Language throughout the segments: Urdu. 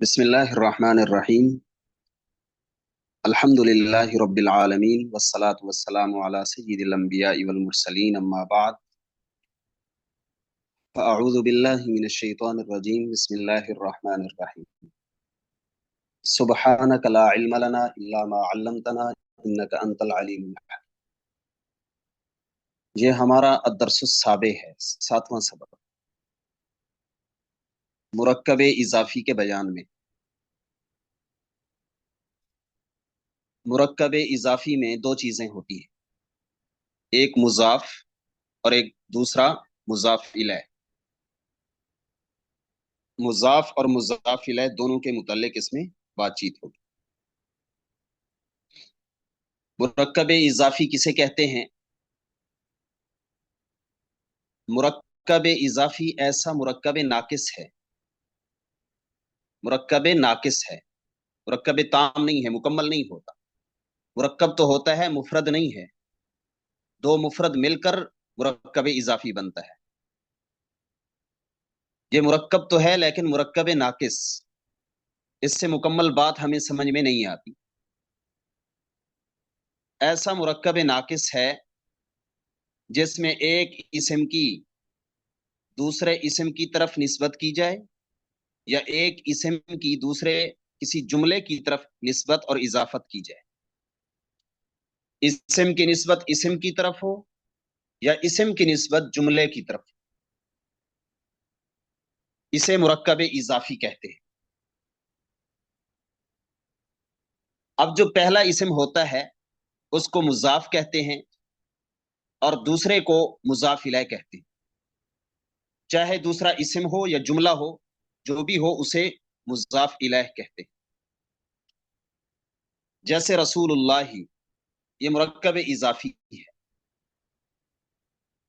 بسم الله الرحمن الرحيم. الحمد لله رب العالمين والصلاة والسلام على سيد الأنبياء والمرسلين أما بعد فأعوذ بالله من الشيطان الرجيم. بسم الله الرحمن الرحيم. سبحانك لا علم لنا إلا ما علمتنا إنك أنت العليم الحكيم. یہ ہمارا الدرس السابع ہے، 7واں سبق، مرکب اضافی کے بیان میں۔ مرکب اضافی میں دو چیزیں ہوتی ہیں، ایک مضاف اور ایک دوسرا مضاف الیہ۔ مضاف اور مضاف الیہ دونوں کے متعلق اس میں بات چیت ہوگی۔ مرکب اضافی کسے کہتے ہیں؟ مرکب اضافی ایسا مرکب ناقص ہے، مرکب ناقص ہے، مرکب تام نہیں ہے، مکمل نہیں ہوتا۔ مرکب تو ہوتا ہے، مفرد نہیں ہے، دو مفرد مل کر مرکب اضافی بنتا ہے۔ یہ مرکب تو ہے لیکن مرکب ناقص، اس سے مکمل بات ہمیں سمجھ میں نہیں آتی۔ ایسا مرکب ناقص ہے جس میں ایک اسم کی دوسرے اسم کی طرف نسبت کی جائے یا ایک اسم کی دوسرے کسی جملے کی طرف نسبت اور اضافت کی جائے۔ اسم کی نسبت اسم کی طرف ہو یا اسم کی نسبت جملے کی طرف، اسے مرکب اضافی کہتے ہیں۔ اب جو پہلا اسم ہوتا ہے اس کو مضاف کہتے ہیں اور دوسرے کو مضاف الیہ کہتے ہیں۔ چاہے دوسرا اسم ہو یا جملہ ہو، جو بھی ہو اسے مضاف الیہ کہتے ہیں۔ جیسے رسول اللہ، یہ مرکب اضافی ہے،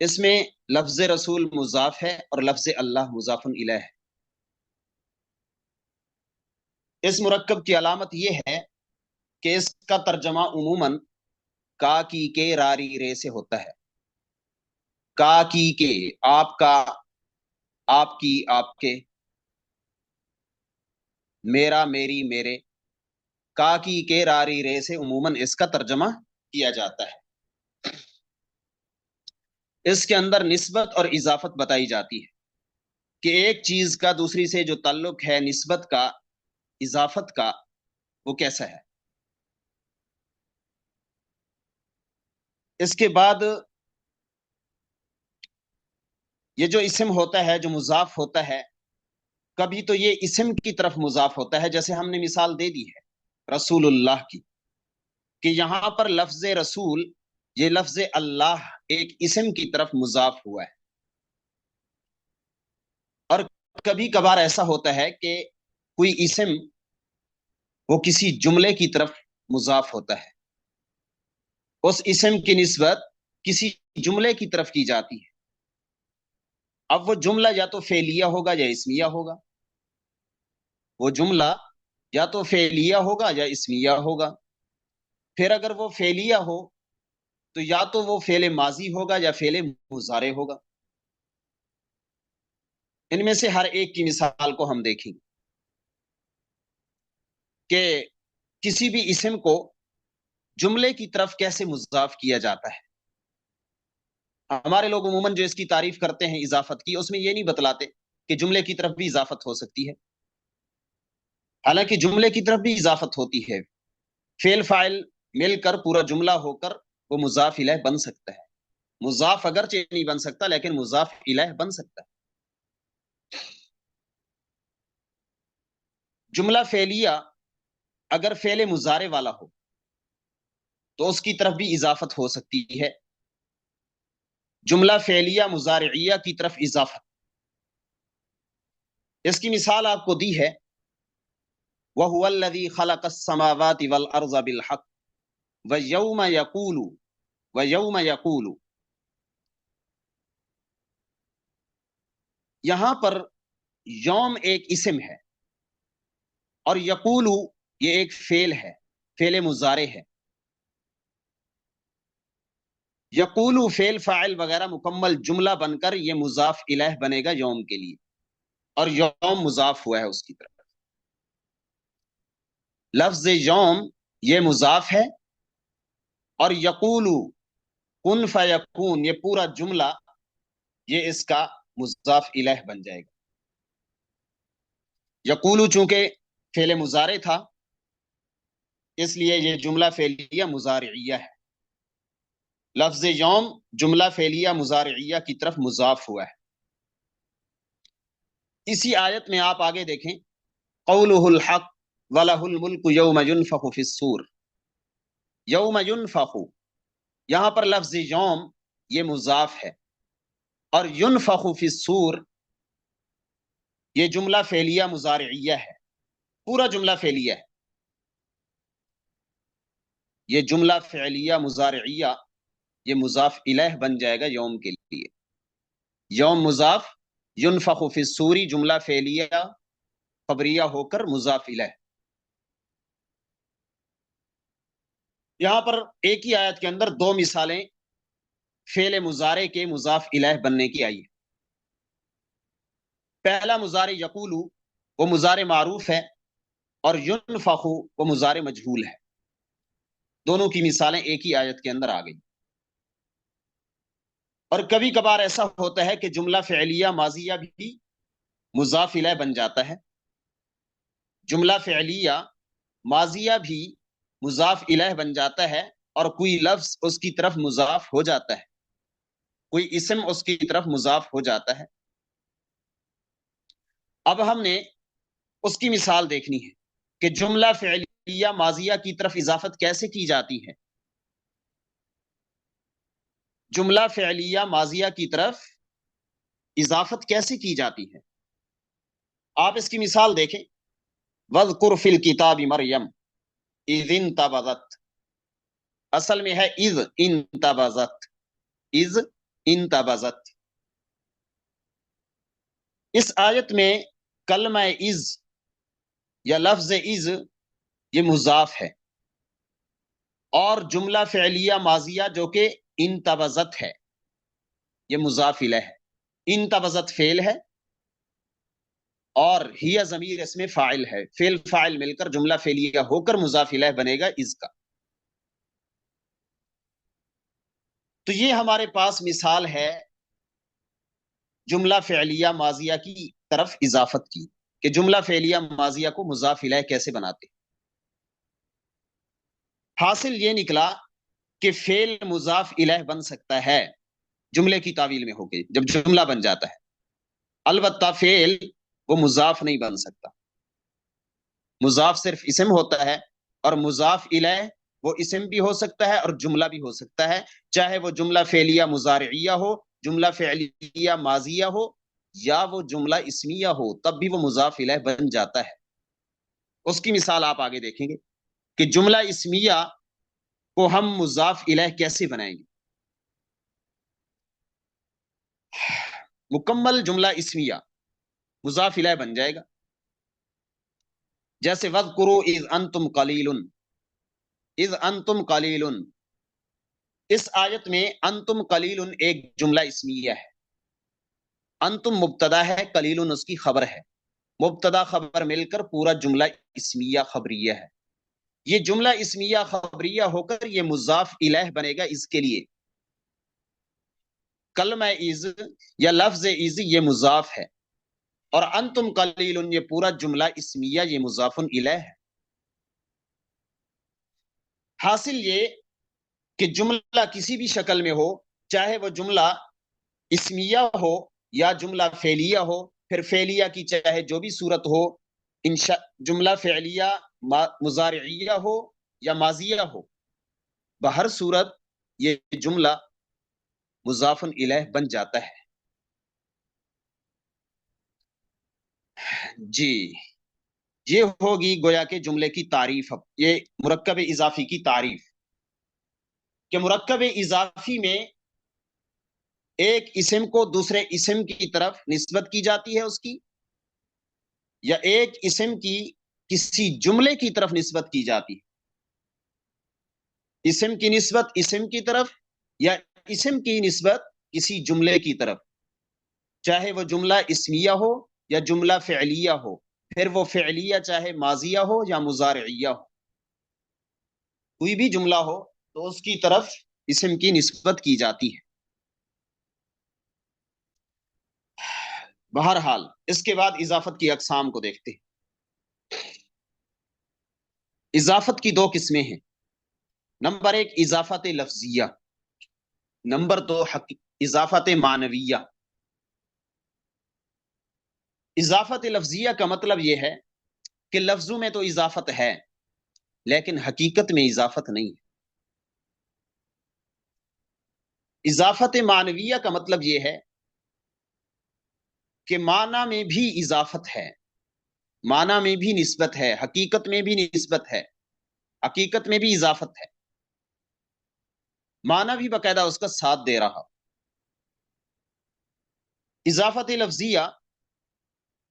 اس میں لفظ رسول مضاف ہے اور لفظ اللہ مضاف الیہ ہے۔ اس مرکب کی علامت یہ ہے کہ اس کا ترجمہ عموماً کا کی کے راری رے سے ہوتا ہے۔ کا کی کے، آپ کا، آپ کی، آپ کے، میرا، میری، میرے، کا کی کے راری رے سے عموماً اس کا ترجمہ کیا جاتا ہے۔ اس کے اندر نسبت اور اضافت بتائی جاتی ہے کہ ایک چیز کا دوسری سے جو تعلق ہے، نسبت کا، اضافت کا، وہ کیسا ہے۔ اس کے بعد یہ جو اسم ہوتا ہے، جو مضاف ہوتا ہے، کبھی تو یہ اسم کی طرف مضاف ہوتا ہے، جیسے ہم نے مثال دے دی ہے رسول اللہ کی، کہ یہاں پر لفظ رسول، یہ لفظ اللہ ایک اسم کی طرف مضاف ہوا ہے۔ اور کبھی کبھار ایسا ہوتا ہے کہ کوئی اسم وہ کسی جملے کی طرف مضاف ہوتا ہے، اس اسم کی نسبت کسی جملے کی طرف کی جاتی ہے۔ اب وہ جملہ یا تو فعلیہ ہوگا یا اسمیہ ہوگا، وہ جملہ یا تو فعلیہ ہوگا یا اسمیہ ہوگا۔ پھر اگر وہ فعلیہ ہو تو یا تو وہ فعل ماضی ہوگا یا فعل مضارع ہوگا۔ ان میں سے ہر ایک کی مثال کو ہم دیکھیں گے کہ کسی بھی اسم کو جملے کی طرف کیسے مضاف کیا جاتا ہے۔ ہمارے لوگ عموماً جو اس کی تعریف کرتے ہیں اضافت کی، اس میں یہ نہیں بتلاتے کہ جملے کی طرف بھی اضافت ہو سکتی ہے، حالانکہ جملے کی طرف بھی اضافت ہوتی ہے۔ فعل فاعل مل کر پورا جملہ ہو کر وہ مضاف الیہ بن سکتا ہے۔ مضاف اگرچہ نہیں بن سکتا لیکن مضاف الیہ بن سکتا ہے۔ جملہ فعلیہ اگر فعل مضارع والا ہو تو اس کی طرف بھی اضافت ہو سکتی ہے۔ جملہ فعلیہ مضارعیہ کی طرف اضافت، اس کی مثال آپ کو دی ہے، وَهُوَ الَّذِي خَلَقَ السَّمَاوَاتِ وَالْأَرْضَ بِالْحَقِّ وَيَوْمَ يَقُولُ۔ یہاں پر یوم ایک اسم ہے اور یقولو یہ ایک فعل ہے، فعل مضارع ہے۔ یقولو فعل فاعل وغیرہ مکمل جملہ بن کر یہ مضاف الیہ بنے گا یوم کے لیے، اور یوم مضاف ہوا ہے اس کی طرف۔ لفظ یوم یہ مضاف ہے، اور یقولو کن فیکون یہ پورا جملہ یہ اس کا مضاف الیہ بن جائے گا۔ یقولو چونکہ فعل مضارع تھا اس لیے یہ جملہ فعلیہ مضارعیہ ہے۔ لفظ یوم جملہ فعلیہ مضارعیہ کی طرف مضاف ہوا ہے۔ اسی آیت میں آپ آگے دیکھیں، قولہ الحق وَلَهُ الْمُلْكُ يَوْمَ يُنْفَخُ فِي الصُّورِ، یوم ينفخ یہاں پر لفظ یوم یہ مضاف ہے، اور ينفخ فی الصور یہ جملہ فعلیہ مضارعیہ ہے، پورا جملہ فعلیہ ہے۔ یہ جملہ فعلیہ مضارعیہ یہ مضاف الیہ بن جائے گا یوم کے لیے۔ یوم مضاف، ينفخ فی الصور جملہ فعلیہ خبریہ ہو کر مضاف الیہ۔ یہاں پر ایک ہی آیت کے اندر دو مثالیں فعل مضارع کے مضاف الیہ بننے کی آئی ہے۔ پہلا مضارع یقولو وہ مضارع معروف ہے، اور ينفخ وہ مضارع مجہول ہے۔ دونوں کی مثالیں ایک ہی آیت کے اندر آ گئی۔ اور کبھی کبھار ایسا ہوتا ہے کہ جملہ فعلیہ ماضیہ بھی مضاف الیہ بن جاتا ہے، جملہ فعلیہ ماضیہ بھی مضاف الیہ بن جاتا ہے، اور کوئی لفظ اس کی طرف مضاف ہو جاتا ہے، کوئی اسم اس کی طرف مضاف ہو جاتا ہے۔ اب ہم نے اس کی مثال دیکھنی ہے کہ جملہ فعلیہ ماضیہ کی طرف اضافت کیسے کی جاتی ہے۔ جملہ فعلیہ ماضیہ کی طرف اضافت کیسے کی جاتی ہے، آپ اس کی مثال دیکھیں۔ وَاذْكُرْ فِي الْكِتَابِ مَرْيَمَ اِذِ انْتَبَذَتْ، اصل میں ہے اِذْ انْتَبَذَتْ، اِذْ انْتَبَذَتْ۔ اس آیت میں کلمہ اِذ یا لفظ اِذ یہ مضاف ہے، اور جملہ فعلیہ ماضیہ جو کہ انتبذت ہے یہ مضاف الیہ ہے۔ انتبذت فعل ہے اور ہی ضمیر اس میں فاعل ہے، فعل فاعل مل کر جملہ فعلیہ ہو کر مضاف الیہ بنے گا اذ کا۔ تو یہ ہمارے پاس مثال ہے جملہ فعلیہ ماضیہ کی طرف اضافت کی، کہ جملہ فعلیہ ماضیہ کو مضاف الیہ کیسے بناتے۔ حاصل یہ نکلا کہ فعل مضاف الیہ بن سکتا ہے جملے کی تعویل میں ہو کے جب جملہ بن جاتا ہے، البتہ فعل وہ مضاف نہیں بن سکتا۔ مضاف صرف اسم ہوتا ہے، اور مضاف الیہ وہ اسم بھی ہو سکتا ہے اور جملہ بھی ہو سکتا ہے، چاہے وہ جملہ فعلیہ مضارعیہ ہو، جملہ فعلیہ ماضیہ ہو، یا وہ جملہ اسمیہ ہو، تب بھی وہ مضاف الیہ بن جاتا ہے۔ اس کی مثال آپ آگے دیکھیں گے کہ جملہ اسمیہ کو ہم مضاف الیہ کیسے بنائیں گے۔ مکمل جملہ اسمیہ مضاف الیہ بن جائے گا، جیسے وَاذْكُرُوا اِذْ أَنْتُمْ قَلِيلٌ، اِذْ أَنْتُمْ قَلِيلٌ، اس آیت میں انتم قلیل ایک جملہ اسمیہ ہے۔ انتم مبتدا ہے، قلیل اس کی خبر ہے، مبتدا خبر مل کر پورا جملہ اسمیہ خبریہ ہے۔ یہ جملہ اسمیہ خبریہ ہو کر یہ مضاف الیہ بنے گا اس کے لیے۔ کلمہ از یا لفظ از یہ مضاف ہے، اور انتم قلیل یہ پورا جملہ اسمیہ یہ مضاف الیہ ہے۔ حاصل یہ کہ جملہ کسی بھی شکل میں ہو، چاہے وہ جملہ اسمیہ ہو یا جملہ فعلیہ ہو، پھر فعلیہ کی چاہے جو بھی صورت ہو، جملہ فعلیہ مضارعیہ ہو یا ماضیہ ہو، بہر صورت یہ جملہ مضاف الیہ بن جاتا ہے۔ جی، یہ ہوگی گویا کہ جملے کی تعریف۔ اب یہ مرکب اضافی کی تعریف، کہ مرکب اضافی میں ایک اسم کو دوسرے اسم کی طرف نسبت کی جاتی ہے اس کی، یا ایک اسم کی کسی جملے کی طرف نسبت کی جاتی ہے۔ اسم کی نسبت اسم کی طرف، یا اسم کی نسبت کسی جملے کی طرف، چاہے وہ جملہ اسمیہ ہو یا جملہ فعلیہ ہو، پھر وہ فعلیہ چاہے ماضیہ ہو یا مضارعیہ ہو، کوئی بھی جملہ ہو تو اس کی طرف اسم کی نسبت کی جاتی ہے۔ بہرحال اس کے بعد اضافت کی اقسام کو دیکھتے ہیں۔ اضافت کی دو قسمیں ہیں، نمبر ایک اضافت لفظیہ، نمبر دو اضافت معنویہ۔ اضافت لفظیہ کا مطلب یہ ہے کہ لفظوں میں تو اضافت ہے لیکن حقیقت میں اضافت نہیں ہے۔ اضافت معنویہ کا مطلب یہ ہے کہ معنی میں بھی اضافت ہے، معنی میں بھی نسبت ہے، حقیقت میں بھی نسبت ہے، حقیقت میں بھی اضافت ہے، معنی بھی باقاعدہ اس کا ساتھ دے رہا۔ اضافت لفظیہ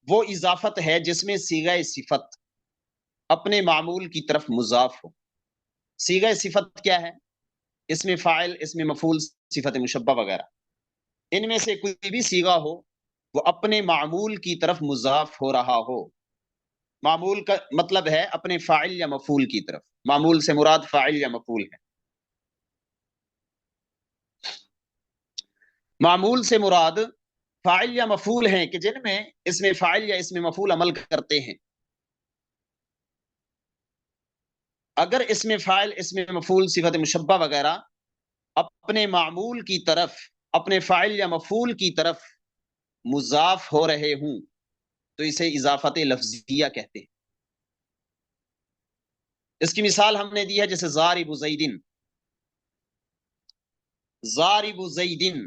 وہ اضافت ہے جس میں صیغہ صفت اپنے معمول کی طرف مضاف ہو۔ صیغہ صفت کیا ہے؟ اسم فاعل، اسم مفعول، صفت مشبہ وغیرہ، ان میں سے کوئی بھی صیغہ ہو وہ اپنے معمول کی طرف مضاف ہو رہا ہو۔ معمول کا مطلب ہے اپنے فاعل یا مفعول کی طرف، معمول سے مراد فاعل یا مفعول ہے۔ معمول سے مراد فاعل یا مفعول ہیں کہ جن میں اسم فاعل یا اسم مفعول عمل کرتے ہیں۔ اگر اسم فاعل، اسم مفعول، صفت مشبہ وغیرہ اپنے معمول کی طرف، اپنے فاعل یا مفعول کی طرف مضاف ہو رہے ہوں تو اسے اضافت لفظیہ کہتے ہیں۔ اس کی مثال ہم نے دی ہے، جیسے ضارب زیدن، ضارب زیدن،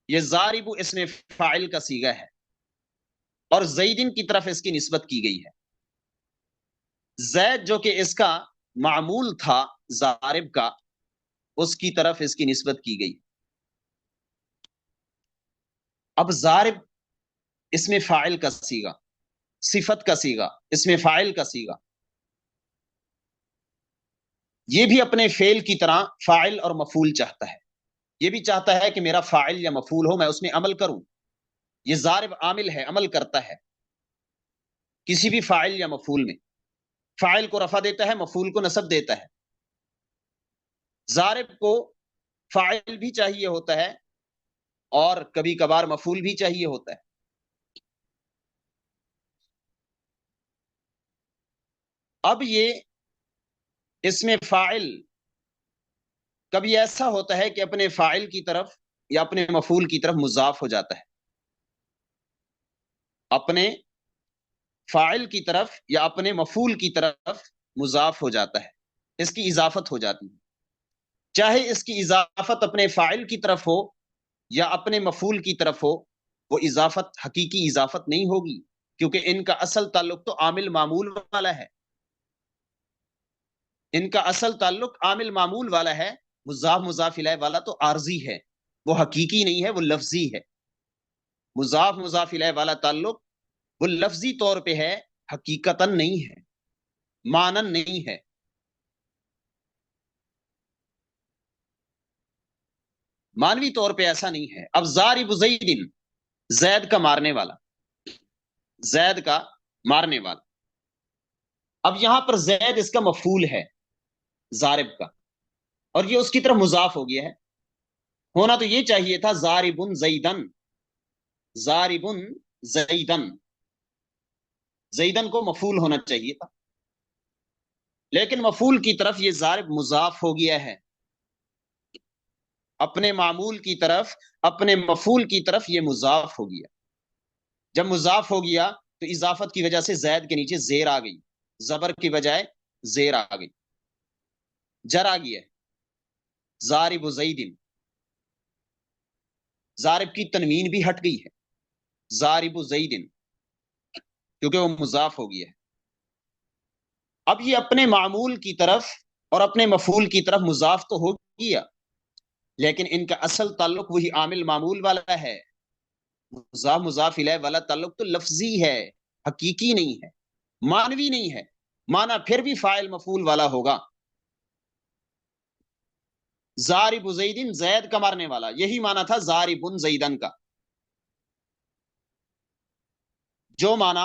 یہ ضارب اسم فاعل کا صیغہ ہے اور زیدن کی طرف اس کی نسبت کی گئی ہے۔ زید جو کہ اس کا معمول تھا ضارب کا، اس کی طرف اس کی نسبت کی گئی۔ اب ضارب اسم فاعل کا صیغہ، صفت کا صیغہ، اسم فاعل کا صیغہ، یہ بھی اپنے فعل کی طرح فاعل اور مفعول چاہتا ہے۔ یہ بھی چاہتا ہے کہ میرا فاعل یا مفعول ہو، میں اس میں عمل کروں۔ یہ ضارب عامل ہے، عمل کرتا ہے کسی بھی فاعل یا مفعول میں، فاعل کو رفع دیتا ہے، مفعول کو نصب دیتا ہے۔ ضارب کو فاعل بھی چاہیے ہوتا ہے اور کبھی کبھار مفعول بھی چاہیے ہوتا ہے۔ اب یہ اسم فاعل کبھی ایسا ہوتا ہے کہ اپنے فاعل کی طرف یا اپنے مفعول کی طرف مضاف ہو جاتا ہے، اپنے فاعل کی طرف یا اپنے مفعول کی طرف مضاف ہو جاتا ہے، اس کی اضافت ہو جاتی ہے۔ چاہے اس کی اضافت اپنے فاعل کی طرف ہو یا اپنے مفعول کی طرف ہو، وہ اضافت حقیقی اضافت نہیں ہوگی، کیونکہ ان کا اصل تعلق تو عامل معمول والا ہے، ان کا اصل تعلق عامل معمول والا ہے۔ مضاف مضاف الیہ والا تو عارضی ہے، وہ حقیقی نہیں ہے، وہ لفظی ہے۔ مضاف مضاف الیہ والا تعلق وہ لفظی طور پہ ہے، حقیقتاً نہیں ہے، مانن نہیں ہے۔ مانوی طور پہ ایسا نہیں ہے۔ اب ضارب زیدن، زید کا مارنے والا، زید کا مارنے والا، اب یہاں پر زید اس کا مفعول ہے ضارب کا، اور یہ اس کی طرف مضاف ہو گیا ہے۔ ہونا تو یہ چاہیے تھا ضارب زیدن، ضارب زیدن، زیدن کو مفعول ہونا چاہیے تھا، لیکن مفعول کی طرف یہ ضارب مضاف ہو گیا ہے، اپنے معمول کی طرف، اپنے مفعول کی طرف یہ مضاف ہو گیا۔ جب مضاف ہو گیا تو اضافت کی وجہ سے زید کے نیچے زیر آ گئی، زبر کی بجائے زیر آ گئی، جر آ گیا، ضارب زیدن، ضارب کی تنوین بھی ہٹ گئی ہے، ضارب زیدن، کیونکہ وہ مضاف ہو گیا ہے۔ اب یہ اپنے معمول کی طرف اور اپنے مفعول کی طرف مضاف تو ہو گیا، لیکن ان کا اصل تعلق وہی عامل معمول والا ہے۔ مضاف مضاف الیہ والا تعلق تو لفظی ہے، حقیقی نہیں ہے، مانوی نہیں ہے۔ مانا پھر بھی فاعل مفعول والا ہوگا۔ ضارب زیدن، زید کا مارنے والا، یہی مانا تھا ضارب زیدن کا، جو مانا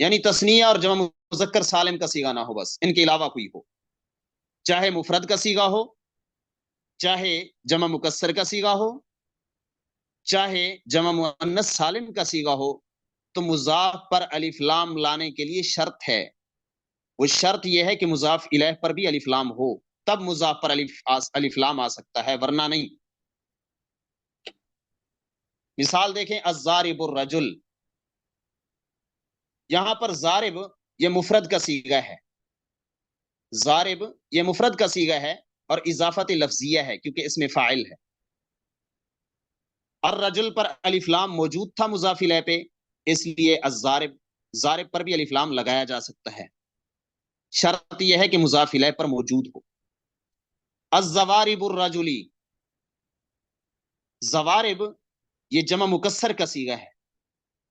یعنی تثنیہ اور جمع مذکر سالم کا صیغہ نہ ہو، بس ان کے علاوہ کوئی ہو، چاہے مفرد کا صیغہ ہو، چاہے جمع مکسر کا صیغہ ہو، چاہے جمع مؤنث سالم کا صیغہ ہو، تو مضاف پر الف لام لانے کے لیے شرط ہے. وہ شرط یہ ہے کہ مضاف الیہ پر بھی الف لام ہو، تب مضاف پر الف لام آ سکتا ہے، ورنہ نہیں. مثال دیکھیں، الضارب الرجل، یہاں پر ضارب یہ مفرد کا صیغہ ہے، ضارب یہ مفرد کا صیغہ ہے اور اضافت لفظیہ ہے کیونکہ اس میں فاعل ہے. الرجل پر الف لام موجود تھا مضاف الیہ پہ، اس لیے الضارب، ضارب پر بھی الف لام لگایا جا سکتا ہے، شرط یہ ہے کہ مضاف الیہ پر موجود ہو. الزوارب الرجلی، زوارب یہ جمع مکسر کا صیغہ ہے،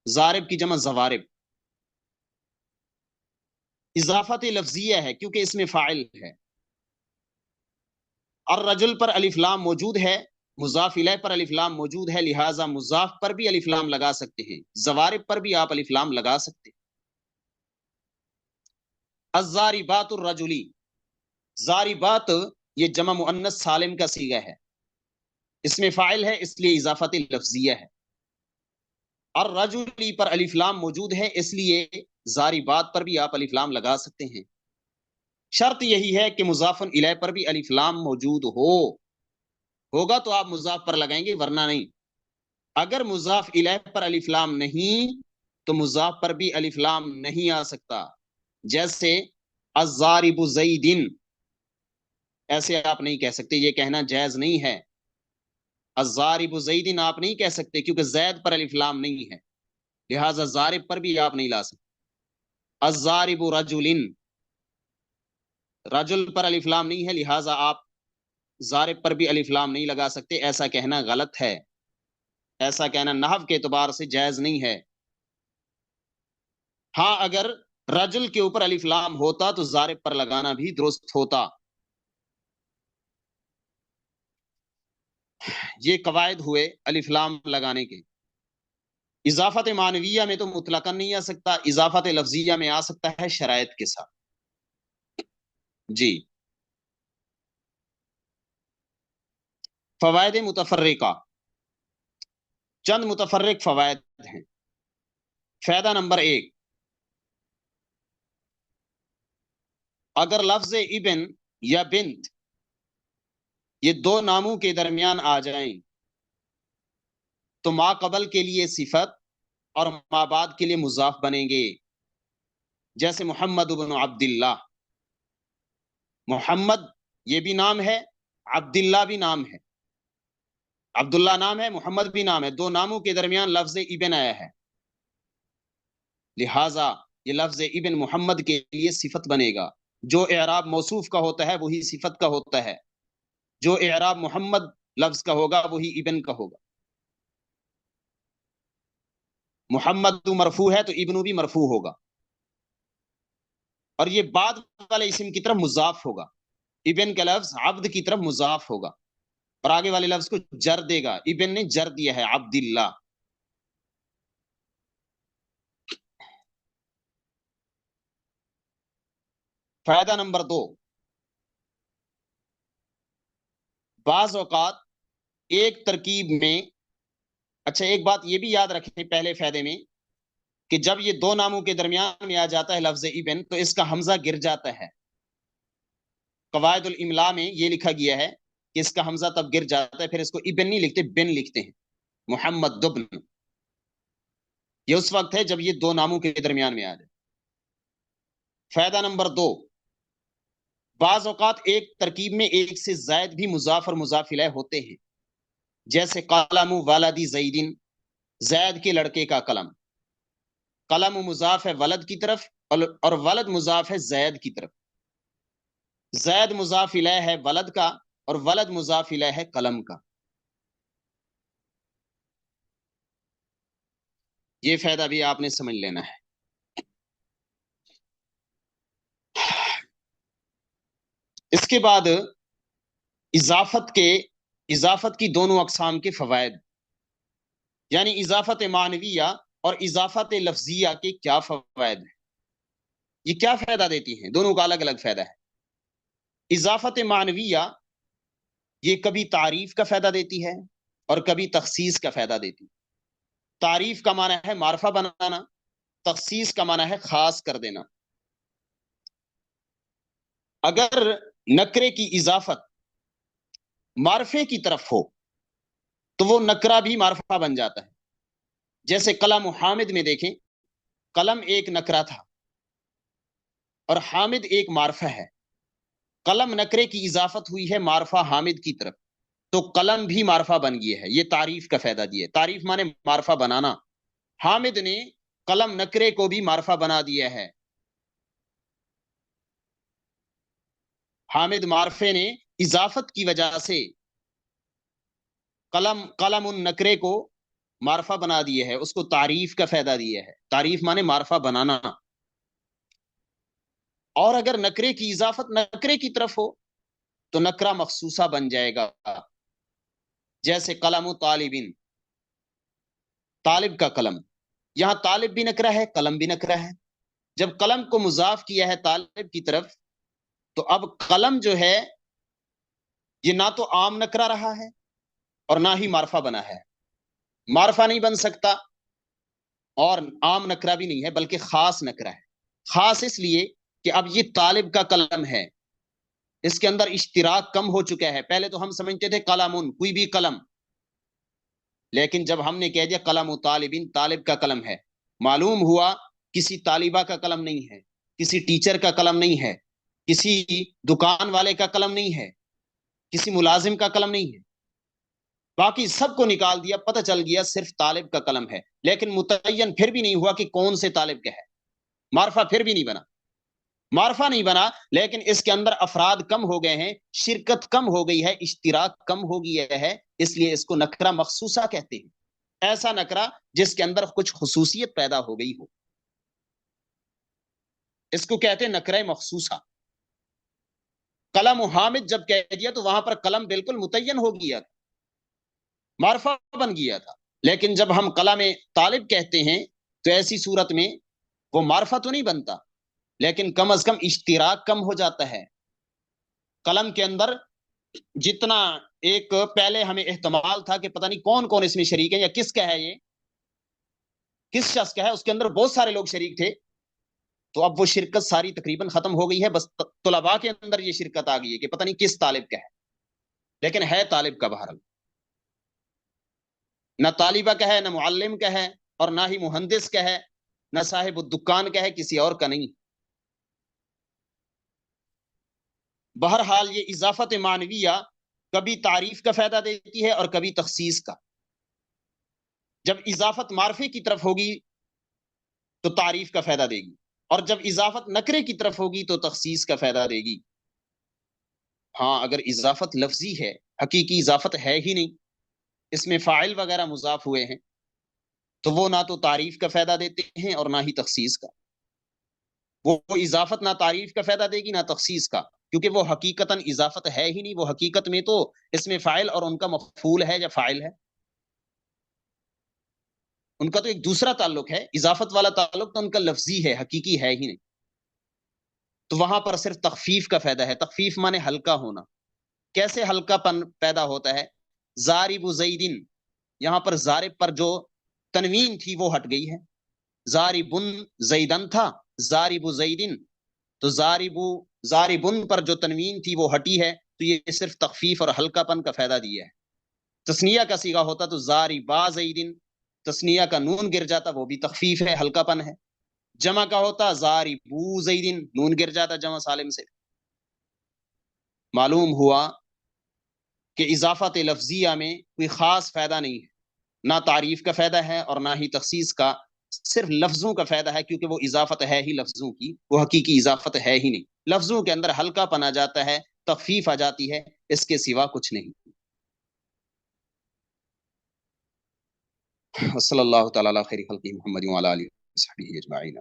ضارب کی جمع زوارب، اضافت لفظیہ ہے کیونکہ اس میں فاعل ہے. الرجل پر الف لام موجود ہے، مضاف الیہ پر الف لام موجود ہے، لہٰذا مضاف پر بھی الف لام لگا سکتے ہیں، زوارب پر بھی آپ الف لام لگا سکتے ہیں. الزاربات الرجلی، زاربات یہ جمع مؤنث سالم کا صیغہ ہے، اس میں فاعل ہے اس لیے اضافت لفظیہ ہے. الرجلی پر الف لام موجود ہے اس لیے زاربات پر بھی آپ الف لام لگا سکتے ہیں. شرط یہی ہے کہ مضاف الیہ پر بھی الف لام موجود ہوگا تو آپ مضاف پر لگائیں گے، ورنہ نہیں. اگر مضاف الیہ پر الف لام نہیں تو مضاف پر بھی الف لام نہیں آ سکتا. جیسے الضارب زید، ایسے آپ نہیں کہہ سکتے، یہ کہنا جائز نہیں ہے. الضارب زید آپ نہیں کہہ سکتے کیونکہ زید پر الف لام نہیں ہے، لہٰذا ضارب پر بھی آپ نہیں لا سکتے. الضارب رجل، رجل پر الف لام نہیں ہے، لہٰذا آپ ضارب پر بھی الف لام نہیں لگا سکتے. ایسا کہنا غلط ہے، ایسا کہنا نحو کے اعتبار سے جائز نہیں ہے. ہاں اگر رجل کے اوپر الف لام ہوتا تو ضارب پر لگانا بھی درست ہوتا. یہ قواعد ہوئے الف لام لگانے کے. اضافت معنویہ میں تو مطلقاً نہیں آ سکتا، اضافت لفظیہ میں آ سکتا ہے شرائط کے ساتھ. جی، فوائد متفرقہ، چند متفرق فوائد ہیں. فائدہ نمبر 1، اگر لفظ ابن یا بنت یہ دو ناموں کے درمیان آ جائیں تو ما قبل کے لیے صفت اور ما بعد کے لیے مضاف بنیں گے. جیسے محمد بن عبداللہ، محمد یہ بھی نام ہے، عبداللہ بھی نام ہے، عبداللہ نام ہے، محمد بھی نام ہے، دو ناموں کے درمیان لفظ ابن آیا ہے، لہٰذا یہ لفظ ابن محمد کے لیے صفت بنے گا. جو اعراب موصوف کا ہوتا ہے وہی صفت کا ہوتا ہے، جو اعراب محمد لفظ کا ہوگا وہی ابن کا ہوگا. محمد مرفوع ہے تو ابن بھی مرفوع ہوگا، اور یہ بعد والے اسم کی طرف مضاف ہوگا. ابن کا لفظ عبد کی طرف مضاف ہوگا اور آگے والے لفظ کو جر دے گا. ابن نے جر دیا ہے عبداللہ. فائدہ نمبر 2، بعض اوقات ایک ترکیب میں، اچھا ایک بات یہ بھی یاد رکھیں پہلے فائدے میں کہ جب یہ دو ناموں کے درمیان میں آ جاتا ہے لفظ ابن تو اس کا حمزہ گر جاتا ہے. قواعد الاملاء میں یہ لکھا گیا ہے کہ اس کا حمزہ تب گر جاتا ہے، پھر اس کو ابن نہیں لکھتے، بن لکھتے ہیں. محمد دبن، یہ اس وقت ہے جب یہ دو ناموں کے درمیان میں آ جائے. فائدہ نمبر 2، بعض اوقات ایک ترکیب میں ایک سے زائد بھی مضاف اور مضاف الیہ ہوتے ہیں. جیسے قلم والدی زیدن، زید کے لڑکے کا قلم. قلم مضاف ہے ولد کی طرف اور ولد مضاف ہے زید کی طرف. زید مضاف الیہ ہے ولد کا اور ولد مضاف الیہ ہے قلم کا. یہ فائدہ بھی آپ نے سمجھ لینا ہے. اس کے بعد اضافت کی دونوں اقسام کے فوائد، یعنی اضافت معنویہ اور اضافت لفظیہ کے کیا فوائد ہیں. یہ کیا فائدہ دیتی ہیں؟ دونوں کا الگ الگ فائدہ ہے. اضافت معنویہ یہ کبھی تعریف کا فائدہ دیتی ہے اور کبھی تخصیص کا فائدہ دیتی ہے. تعریف کا معنی ہے معرفہ بنانا، تخصیص کا معنی ہے خاص کر دینا. اگر نکرے کی اضافت معرفے کی طرف ہو تو وہ نکرہ بھی معرفہ بن جاتا ہے. جیسے قلم حامد میں دیکھیں، قلم ایک نکرہ تھا اور حامد ایک معرفہ ہے. قلم نکرے کی اضافت ہوئی ہے معرفہ حامد کی طرف، تو قلم بھی معرفہ بن گیا ہے. یہ تعریف کا فائدہ دیا ہے. تعریف مانے معرفہ بنانا. حامد نے قلم نکرے کو بھی معرفہ بنا دیا ہے. حامد معرفے نے اضافت کی وجہ سے قلم ان نکرے کو معرفہ بنا دیا ہے، اس کو تعریف کا فائدہ دیا ہے. تعریف مانے معرفہ بنانا. اور اگر نکرے کی اضافت نکرے کی طرف ہو تو نکرہ مخصوصہ بن جائے گا. جیسے قلم طالبین، طالب کا قلم. یہاں طالب بھی نکرہ ہے، قلم بھی نکرہ ہے. جب قلم کو مضاف کیا ہے طالب کی طرف تو اب قلم جو ہے یہ نہ تو عام نکرہ رہا ہے اور نہ ہی معرفہ بنا ہے. معرفہ نہیں بن سکتا اور عام نکرہ بھی نہیں ہے، بلکہ خاص نکرہ ہے. خاص اس لیے کہ اب یہ طالب کا قلم ہے، اس کے اندر اشتراک کم ہو چکا ہے. پہلے تو ہم سمجھتے تھے قلمون کوئی بھی قلم، لیکن جب ہم نے کہہ دیا قلم طالبین طالب کا قلم ہے، معلوم ہوا کسی طالبہ کا قلم نہیں ہے، کسی ٹیچر کا قلم نہیں ہے، کسی دکان والے کا قلم نہیں ہے، کسی ملازم کا قلم نہیں ہے. باقی سب کو نکال دیا، پتہ چل گیا صرف طالب کا قلم ہے. لیکن متعین پھر بھی نہیں ہوا کہ کون سے طالب کا ہے. معرفہ پھر بھی نہیں بنا. معرفہ نہیں بنا، لیکن اس کے اندر افراد کم ہو گئے ہیں، شرکت کم ہو گئی ہے، اشتراک کم ہو گیا ہے. اس لیے اس کو نکرہ مخصوصہ کہتے ہیں. ایسا نکرہ جس کے اندر کچھ خصوصیت پیدا ہو گئی ہو، اس کو کہتے ہیں نکرہ مخصوصہ. قلم حامد جب کہہ دیا تو وہاں پر قلم بالکل متعین ہو گیا تھا، معرفہ بن گیا تھا. لیکن جب ہم قلم طالب کہتے ہیں تو ایسی صورت میں وہ معرفہ تو نہیں بنتا، لیکن کم از کم اشتراک کم ہو جاتا ہے. قلم کے اندر جتنا ایک پہلے ہمیں احتمال تھا کہ پتہ نہیں کون کون اس میں شریک ہے یا کس کا ہے، یہ کس شخص کا ہے، اس کے اندر بہت سارے لوگ شریک تھے. تو اب وہ شرکت ساری تقریباً ختم ہو گئی ہے. بس طلباء کے اندر یہ شرکت آ گئی ہے کہ پتہ نہیں کس طالب کا ہے، لیکن ہے طالب کا. بہرحال نہ طالبہ کا ہے، نہ معلم کا ہے، اور نہ ہی مہندس کا ہے، نہ صاحب الدکان کا ہے، کسی اور کا نہیں. بہرحال یہ اضافت معنویہ کبھی تعریف کا فائدہ دیتی ہے اور کبھی تخصیص کا. جب اضافت معرفے کی طرف ہوگی تو تعریف کا فائدہ دے گی، اور جب اضافت نکرے کی طرف ہوگی تو تخصیص کا فائدہ دے گی. ہاں اگر اضافت لفظی ہے، حقیقی اضافت ہے ہی نہیں، اس میں فاعل وغیرہ مضاف ہوئے ہیں، تو وہ نہ تو تعریف کا فائدہ دیتے ہیں اور نہ ہی تخصیص کا. وہ اضافت نہ تعریف کا فائدہ دے گی نہ تخصیص کا، کیونکہ وہ حقیقتاً اضافت ہے ہی نہیں. وہ حقیقت میں تو اس میں فاعل اور ان کا مفعول ہے یا فاعل ہے. ان کا تو ایک دوسرا تعلق ہے، اضافت والا تعلق تو ان کا لفظی ہے، حقیقی ہے ہی نہیں. تو وہاں پر صرف تخفیف کا فائدہ ہے. تخفیف مانے ہلکا ہونا. کیسے ہلکا پن پیدا ہوتا ہے؟ زارب زیدن، یہاں پر زارب پر جو تنوین تھی وہ ہٹ گئی ہے. زاربن زیدن تھا، زارب زیدن، تو زاربن پر جو تنوین تھی وہ ہٹی ہے. تو یہ صرف تخفیف اور ہلکا پن کا فائدہ دیا ہے. تسنیہ کا صیغہ ہوتا تو زاربا زیدن، تسنیہ کا نون گر جاتا، وہ بھی تخفیف ہے، ہلکا پن ہے. جمع کا ہوتا زاربو زیدن، نون گر جاتا جمع سالم سے. معلوم ہوا کہ اضافت لفظیہ میں کوئی خاص فائدہ نہیں ہے، نہ تعریف کا فائدہ ہے اور نہ ہی تخصیص کا. صرف لفظوں کا فائدہ ہے، کیونکہ وہ اضافت ہے ہی لفظوں کی، وہ حقیقی اضافت ہے ہی نہیں. لفظوں کے اندر ہلکا پن آ جاتا ہے، تخفیف آ جاتی ہے، اس کے سوا کچھ نہیں. صلی اللہ تعالی علی خیر خلق محمد وعلی آلہ وصحبہ اجمعین.